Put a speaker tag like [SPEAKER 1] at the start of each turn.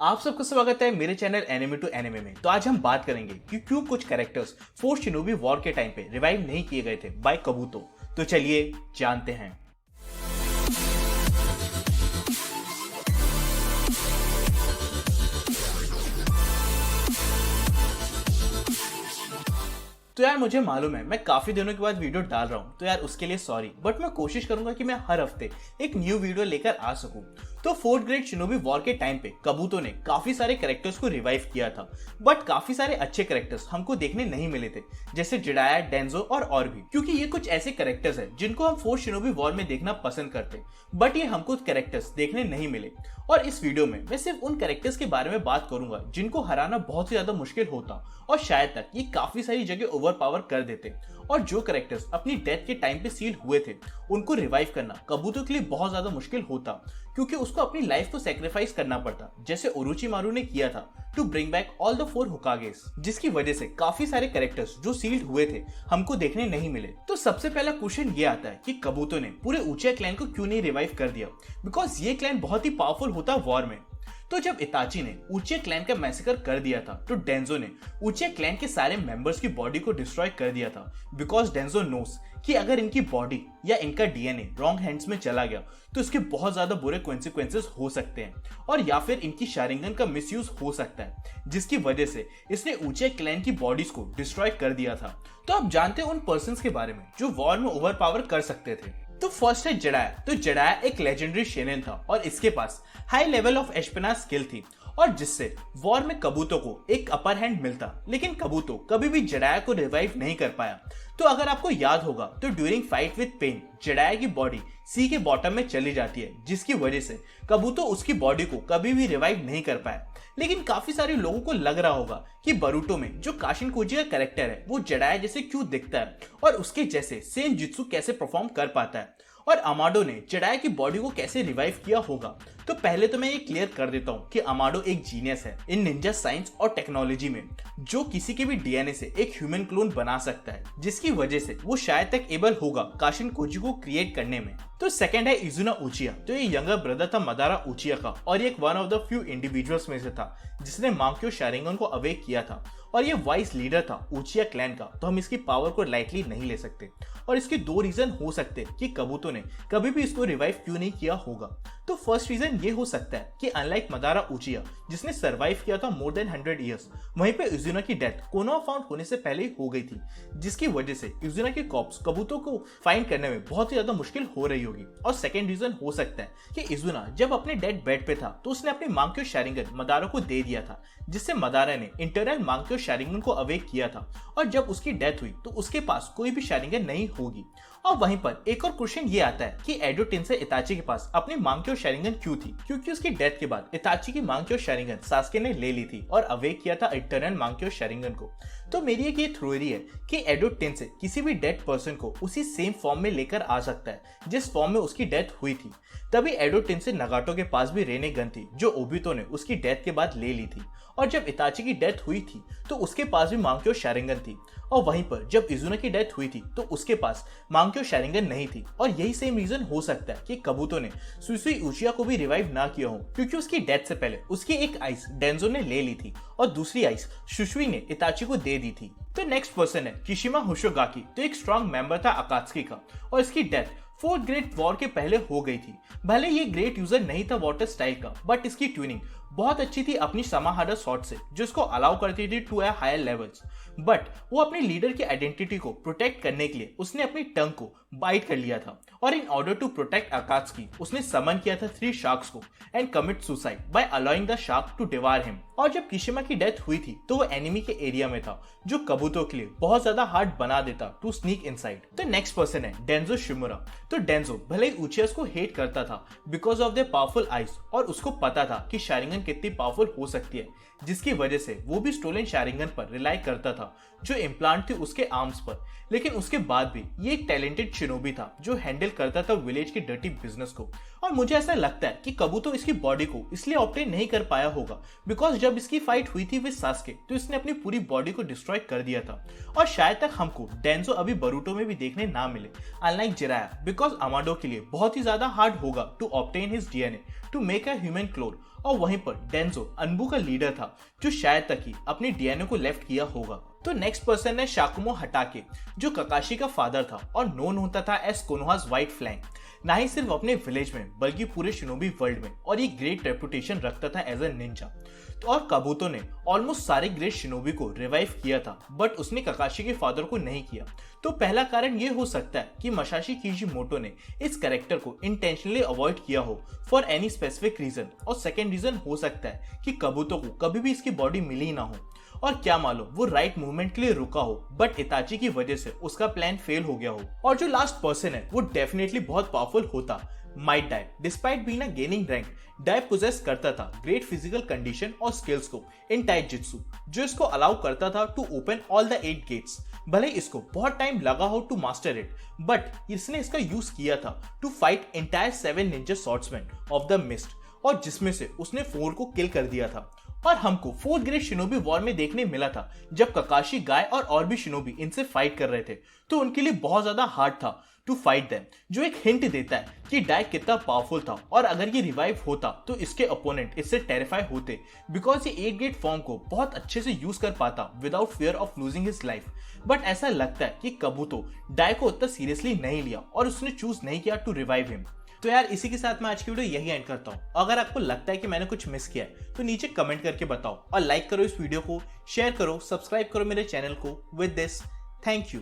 [SPEAKER 1] आप सबका स्वागत है मेरे चैनल एनिमे टू एनिमे में। तो आज हम बात करेंगे कि क्यों कुछ कैरेक्टर्स फोर्स शिनोबी वॉर के टाइम पे रिवाइव नहीं किए गए थे बाय कबूतो। तो चलिए जानते हैं। तो यार मुझे मालूम है मैं काफी दिनों के बाद वीडियो डाल रहा हूँ, तो यार उसके लिए सॉरी, बट मैं कोशिश करूंगा कि मैं हर हफ्ते एक न्यू वीडियो लेकर आ सकूं। तो फोर्थ ग्रेड शिनोबी वॉर के टाइम पे कबूतो ने काफी सारे कैरेक्टर्स को रिवाइव किया था, बट काफी सारे अच्छे कैरेक्टर्स हमको देखने नहीं मिले थे, जैसे जिडाया, डेंजो और भी, क्योंकि ये कुछ ऐसे कैरेक्टर्स हैं जिनको हम फोर्थ शिनोबी वॉर में देखना पसंद करते, बट ये हमको कैरेक्टर्स देखने नहीं मिले। और इस वीडियो में मैं सिर्फ उन कैरेक्टर्स के बारे में बात करूंगा जिनको हराना बहुत ही ज्यादा मुश्किल होता और शायद तक ये काफी सारी जगह ओवर पावर कर देते। और जो कैरेक्टर्स अपनी डेथ के टाइम पे सील हुए थे उनको रिवाइव करना कबूतो के लिए बहुत ज्यादा मुश्किल होता, क्योंकि उसको अपनी लाइफ को सेक्रीफाइस करना पड़ता, जैसे ओरोचिमारू ने किया था to bring back all the 4 Hokages, जिसकी वजह से काफी सारे कैरेक्टर्स जो सील्ड हुए थे हमको देखने नहीं मिले। तो सबसे पहला क्वेश्चन ये आता है कि कबूतो ने पूरे ऊचिया क्लैन को क्यों नहीं रिवाइव कर दिया, बिकॉज ये क्लैन बहुत ही पावरफुल होता वॉर में। तो जब इताची ने ऊचिया क्लैन का मैसेकर कर दिया था तो डेंजो ने ऊचिया क्लैन के सारे मेंबर्स की बॉडी को डिस्ट्रॉय कर दिया था, बिकॉज डेंजो नोस कि अगर इनकी बॉडी या इनका डीएनए रॉन्ग हैंड्स में चला गया तो इसके बहुत ज्यादा बुरे कॉन्सिक्वेंसेस हो सकते हैं, और या फिर इनकी शारिंगन का मिसयूज हो सकता है, जिसकी वजह से इसने ऊचिया क्लैन की बॉडीज को डिस्ट्रॉय कर दिया था। तो अब जानते हैं उन पर्संस के बारे में जो वॉर में ओवर पावर कर सकते थे। तो फर्स्ट है जिडाया। तो जिडाया एक लेजेंडरी शेनिन था और इसके पास हाई लेवल ऑफ एस्पेनाज स्किल थी, और जिससे वॉर में कबूतो को एक अपर हैंड मिलता, लेकिन कबूतो कभी भी जिडाया को रिवाइव नहीं कर पाया। तो अगर आपको याद होगा तो ड्यूरिंग फाइट विद पेन जिडाया की बॉडी सी के बॉटम में चली जाती है, जिसकी वजह से कबूतो उसकी बॉडी को कभी भी रिवाइव नहीं कर पाया। लेकिन काफी सारे लोगों को लग रहा होगा कि बरूटो में जो काशिन कोजी का कैरेक्टर है वो जिडाया जैसे क्यों दिखता है और उसके जैसे सेम जित्सु कैसे परफॉर्म कर पाता है, और अमाडो ने जिडाया की बॉडी को कैसे रिवाइव किया होगा। तो पहले तो मैं ये क्लियर कर देता हूँ कि अमाडो एक जीनियस है इन निंजा साइंस और टेक्नोलॉजी में, जो किसी के भी डीएनए से एक ह्यूमन क्लोन बना सकता है, जिसकी वजह से वो शायद तक एबल होगा काशिन कोजी को क्रिएट करने में। तो सेकंड है इजुना उचिया। तो ये यंगर ब्रदर था मदारा उचिया का, और ये एक one of the few individuals में से था जिसने मांक्यो शारिंगन को अवेक किया था, और ये वाइस लीडर था उचिया क्लैन का। तो हम इसकी पावर को लाइटली नहीं ले सकते, और इसके 2 रीजन हो सकते हैं कि कबूतो ने कभी भी इसको रिवाइव क्यों नहीं किया होगा। तो फर्स्ट रीजन ये हो सकता है कि अनलाइक मदारा उचिया जिसने सरवाइव किया था मोर देन 100 ईयर्स, वहीं पे इजुना की डेथ कोनोहा फाउंड होने से पहले ही हो गई थी, जिसकी वजह से इजुना की कॉप्स कबूतो को फाइंड करने में बहुत ही ज्यादा मुश्किल हो रही होगी। और सेकंड रीजन हो सकता है कि इजुना जब अपने डेड बेड पे था तो उसने अपनी मांक्यो शारिंगन मदारा को दे दिया था, जिससे मदारा ने इंटरनल मांक्यो शारिंगन को अवेक किया था, और जब उसकी डेथ हुई तो उसके पास कोई भी शारिंगन नहीं होगी। और वहीं पर एक और क्वेश्चन ये आता है कि एडो टेंसेई इताची के पास अपनी मांक्यो शारिंगन क्यों थी, क्योंकि उसकी डेथ के बाद इताची की मांक्यो शारिंगन सास्के ने ले ली थी और अवेक किया था इटर्नल मांक्यो शारिंगन को। तो मेरी एक ये थ्योरी है कि एडो टेंसेई किसी भी डेड पर्सन को उसी सेम फॉर्म में लेकर आ सकता है जिस फॉर्म में उसकी डेथ हुई थी। तभी एडो टेंसेई नगाटो के पास भी रेने गन थी जो ओबितो ने उसकी डेथ के बाद ले ली थी, और जब इताची की डेथ हुई थी तो उसके पास भी मांक्यो शारिंगन थी, और वहीं पर जब इजुना की डेथ हुई थी तो उसके पास मांक्यो शारिंगन नहीं थी। और यही सेम रीजन हो सकता है कि कबूतो ने सुसुई उचिया को भी रिवाइव ना किया हो, क्योंकि उसकी डेथ से पहले उसकी एक आइस डेंजो ने ले ली थी और दूसरी आइस शुशुई ने इताची को दे दी थी। तो नेक्स्ट पर्सन है किशिमा होशोगाकी। तो एक स्ट्रॉन्ग मेंबर था अकात्सुकी का, और इसकी डेथ फोर्थ ग्रेट वॉर के पहले हो गई थी। भले ये ग्रेट यूजर नहीं था वाटर स्टाइल का, बट इसकी ट्यूनिंग बहुत अच्छी थी अपनी समाहारा शॉट से, जो इसको अलाउ करती थी टू हायर लेवल्स। बट वो अपने लीडर की आइडेंटिटी को प्रोटेक्ट करने के लिए उसने अपनी टंग को बाइट कर लिया था, और in order to protect Akatsuki उसने समन किया था 3 शार्क्स को and commit suicide by allowing the shark to devour him. और जब किशिमा की डेथ हुई थी तो वो एनिमी के एरिया में था, जो कबूतो के लिए बहुत ज्यादा हार्ड बना देता टू स्नीक इनसाइड। तो नेक्स्ट पर्सन है डेंजो शिमुरा। तो डेंजो भले ही उचियास को हेट करता था because of their powerful eyes, और उसको पता था कि शारिंगन कितनी पावरफुल हो सकती है, जिसकी वजह से वो भी स्टोलन शारिंगन पर रिलाई करता था जो इम्प्लांट थी उसके आर्म्स पर। लेकिन उसके बाद भी ये एक टैलेंटेड शिनोबी था जो हैंडल करता था विलेज के डर्टी बिजनेस को, और मुझे ऐसा लगता है कि कबूतो इसकी बॉडी को इसलिए ऑब्टेन नहीं कर पाया होगा बिकॉज जब इसकी फाइट हुई थी विद सास्के तो इसने अपनी पूरी बॉडी को डिस्ट्रॉय कर दिया था, और शायद तक हमको डेंजो अभी बरूटो में भी देखने ना मिले अनलाइक जिराया, बिकॉज अमाडो के लिए बहुत ही ज्यादा हार्ड होगा to obtain his DNA to make a human clone, और वहीं पर डेंजो अनबू का लीडर था जो शायद तक ही अपनी डीएनए को लेफ्ट किया होगा। तो नेक्स्ट पर्सन है शाकुमो हटाके, जो ककाशी का फादर था और नोन होता था एज कोनोहा's व्हाइट फ्लैंक। ना ही सिर्फ अपने विलेज में बल्कि पूरे शिनोबी वर्ल्ड में, और ये ग्रेट रेपुटेशन रखता था एज अ निंजा। तो और काबुतो ने ऑलमोस्ट सारे ग्रेट शिनोबी को रिवाइव किया था, बट उसने ककाशी के फादर को नहीं किया। तो पहला कारण ये हो सकता है कि मसाशी किशिमोटो ने इस कैरेक्टर को इंटेंशनली अवॉइड किया हो फॉर एनी स्पेसिफिक रीजन, और सेकेंड रीजन हो सकता है कि काबुतो को कभी भी इसकी बॉडी मिली ना हो, और क्या मालूम वो राइट मूवमेंट के लिए रुका हो, बट इताची की वजह से उसका प्लान फेल हो गया हो। और जो लास्ट पर्सन है वो डेफिनेटली बहुत पावरफुल होता, Might Dai. Despite being a गेनिंग रैंक, डाई पोजेस करता था ग्रेट फिजिकल कंडीशन और स्किल्स को इन टाइजित्सु, जो इसको अलाउ करता था to open all the 8 gates. भले इसको बहुत टाइम लगा हो टू मास्टर इट, बट इसने इसका यूज किया था to fight entire 7 ninja swordsman of the Mist, और जिसमें से उसने 4 को किल कर दिया था। और हमको 4th ग्रेट शिनोबी वॉर में देखने मिला था जब ककाशी, गाय और भी शिनोबी इनसे फाइट कर रहे थे, तो उनके लिए बहुत ज्यादा हार्ड था टू फाइट देम, जो एक हिंट देता है कि डाई कितना पावरफुल था, और अगर ये रिवाइव होता तो इसके अपोनेंट इससे टेरिफाई होते, बिकॉज ये 8 गेट फॉर्म को बहुत अच्छे से यूज कर पाता without fear of losing his life. But ऐसा लगता है कि काबुतो डाई को उतना सीरियसली नहीं लिया और उसने चूज नहीं किया टू रिवाइव हिम। तो यार इसी के साथ मैं आज की वीडियो यही एंड करता हूँ। अगर आपको लगता है कि मैंने कुछ मिस किया है तो नीचे कमेंट करके बताओ, और लाइक करो इस वीडियो को, शेयर करो, सब्सक्राइब करो मेरे चैनल को। With this, thank you.